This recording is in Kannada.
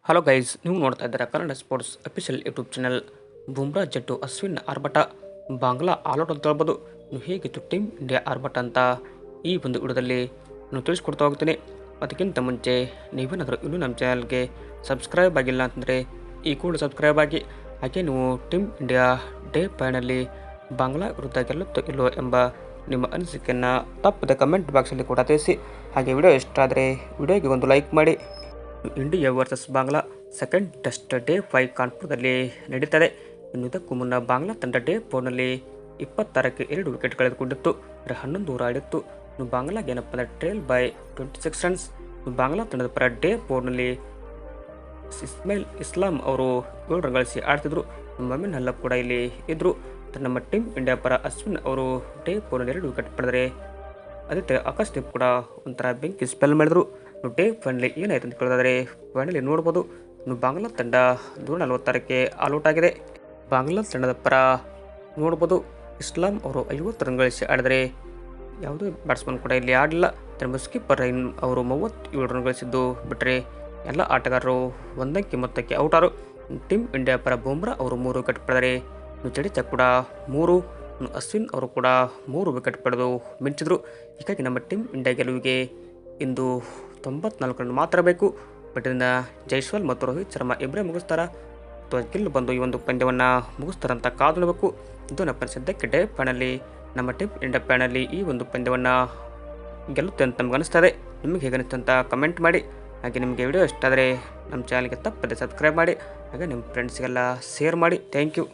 ಹಲೋ ಗೈಸ್, ನೀವು ನೋಡ್ತಾ ಇದ್ದೀರಾ Kannada sports official YouTube channel. Bumrah ಜಟ್ಟು ಅಶ್ವಿನ್ ಆರ್ಭಟ, ಬಾಂಗ್ಲಾ ಆಲ್ಔಟ್ ಅಂತ ಹೇಳ್ಬೋದು. ನೀವು ಹೇಗಿತ್ತು ಟೀಮ್ ಇಂಡಿಯಾ ಆರ್ಭಟ ಅಂತ ಈ ಒಂದು ವಿಡಿಯೋದಲ್ಲಿ ನಾನು ತಿಳಿಸ್ಕೊಡ್ತಾ ಹೋಗ್ತೀನಿ. ಅದಕ್ಕಿಂತ ಮುಂಚೆ ನೀವೇನಾದರೂ ಇನ್ನೂ ನಮ್ಮ ಚಾನಲ್ಗೆ ಸಬ್ಸ್ಕ್ರೈಬ್ ಆಗಿಲ್ಲ ಅಂತಂದರೆ ಈ ಕೂಡ ಸಬ್ಸ್ಕ್ರೈಬ್ ಆಗಿ. ಹಾಗೆ ನೀವು team India day finally Bangla ವಿರುದ್ಧ ಗೆಲ್ಲುತ್ತೋ ಇಲ್ಲೋ ಎಂಬ ನಿಮ್ಮ ಅನಿಸಿಕೆಯನ್ನು ತಪ್ಪದೆ ಕಮೆಂಟ್ ಬಾಕ್ಸಲ್ಲಿ ಕೂಡ ತಿಳಿಸಿ. ಹಾಗೆ ವಿಡಿಯೋ ಇಷ್ಟ ಆದರೆ ವಿಡಿಯೋಗೆ ಒಂದು ಲೈಕ್ ಮಾಡಿ. India versus Bangla second test day 5 ಕಾನ್ಪುರದಲ್ಲಿ ನಡೀತದೆ. ಇನ್ನು ಇದಕ್ಕೂ ಮುನ್ನ ಬಾಂಗ್ಲಾ ತಂಡ ಡೇ 4ನಲ್ಲಿ 26ಕ್ಕೆ 2 ವಿಕೆಟ್ ಕಳೆದುಕೊಂಡಿತ್ತು. 11 ಓವರ್ ಆಡಿತ್ತು. ಇನ್ನು ಬಾಂಗ್ಲಾಗೆ ಏನಪ್ಪ ಅಂದರೆ ಟ್ರೇಲ್ ಬೈ 26 ರನ್ಸ್. ಬಾಂಗ್ಲಾ ತಂಡದ ಪರ ಡೇ 4ನಲ್ಲಿ ಇಸ್ಮಾಯಿಲ್ ಇಸ್ಲಾಂ ಅವರು 7 ರನ್ ಗಳಿಸಿ ಆಡ್ತಿದ್ರು. ಮೊಮಿನ್ ಅಲ್ಲ ಕೂಡ ಇಲ್ಲಿ ಇದ್ದರು. ನಮ್ಮ ಟೀಮ್ ಇಂಡಿಯಾ ಪರ ಅಶ್ವಿನ್ ಅವರು ಡೇ 4ನಲ್ಲಿ 2 ವಿಕೆಟ್ ಪಡೆದರೆ ಅದೇ ಆಕಾಶ್ದೀಪ್ ಕೂಡ ಒಂಥರ ಬೆಂಕಿ ಸ್ಪೆಲ್ ಮಾಡಿದ್ರು. ಡೇ ಫೈನಲಿ ಏನಾಯ್ತು ಅಂತ ಕೇಳೋದಾದರೆ ಫೈನಲಿ ನೋಡ್ಬೋದು. ಇನ್ನು ಬಾಂಗ್ಲಾ ತಂಡ 146ಕ್ಕೆ ಆಲ್ಔಟ್ ಆಗಿದೆ. ಬಾಂಗ್ಲಾ ತಂಡದ ಪರ ನೋಡ್ಬೋದು ಇಸ್ಲಾಂ ಅವರು 50 ರನ್ ಗಳಿಸಿ ಆಡಿದರೆ ಯಾವುದೇ ಬ್ಯಾಟ್ಸ್ಮನ್ ಕೂಡ ಇಲ್ಲಿ ಆಡಲಿಲ್ಲ. ಮುಸ್ಕಿಪರ್ ರೈನ್ ಅವರು 37 ರನ್ ಗಳಿಸಿದ್ದು ಬಿಟ್ಟರೆ ಎಲ್ಲ ಆಟಗಾರರು ಒಂದಕ್ಕೆ ಮೊತ್ತಕ್ಕೆ ಔಟಾರು. ಟೀಮ್ ಇಂಡಿಯಾ ಪರ ಬುಮ್ರಾ ಅವರು 3 ವಿಕೆಟ್ ಪಡೆದರೆ ಜಡೇಜಾ ಕೂಡ 3, ಅಶ್ವಿನ್ ಅವರು ಕೂಡ 3 ವಿಕೆಟ್ ಪಡೆದು ಮಿಂಚಿದ್ರು. ಹೀಗಾಗಿ ನಮ್ಮ ಟೀಮ್ ಇಂಡಿಯಾ ಗೆಲುವಿಗೆ ಇಂದು 94 ರನ್ ಮಾತ್ರ ಬೇಕು. ಬಟ್ ಇದನ್ನು ಜೈಸ್ವಾಲ್ ಮತ್ತು ರೋಹಿತ್ ಶರ್ಮಾ ಇಬ್ಬರೇ ಮುಗಿಸ್ತಾರಾ ಅಥವಾ ಗಿಲ್ ಬಂದು ಈ ಒಂದು ಪಂದ್ಯವನ್ನು ಮುಗಿಸ್ತಾರಂತ ಕಾದು ನೋಡಬೇಕು. ಇದು ನಮ್ಮ ಸದ್ಯಕ್ಕೆ ಡೇ ಫೈನಲ್ಲಿ ನಮ್ಮ ಟೀಮ್ ಇಂಡಿಯಾ ಫೈನಲ್ಲಿ ಈ ಒಂದು ಪಂದ್ಯವನ್ನು ಗೆಲ್ಲುತ್ತೆ ಅಂತ ನಮ್ಗೆ ಅನಿಸ್ತದೆ. ನಿಮಗೆ ಹೇಗೆ ಅನಿಸ್ತು ಅಂತ ಕಮೆಂಟ್ ಮಾಡಿ. ಹಾಗೆ ನಿಮಗೆ ವಿಡಿಯೋ ಇಷ್ಟ ಆದರೆ ನಮ್ಮ ಚಾನಲ್ಗೆ ತಪ್ಪದೆ ಸಬ್ಸ್ಕ್ರೈಬ್ ಮಾಡಿ. ಹಾಗೆ ನಿಮ್ಮ ಫ್ರೆಂಡ್ಸ್ಗೆಲ್ಲ ಶೇರ್ ಮಾಡಿ. Thank you.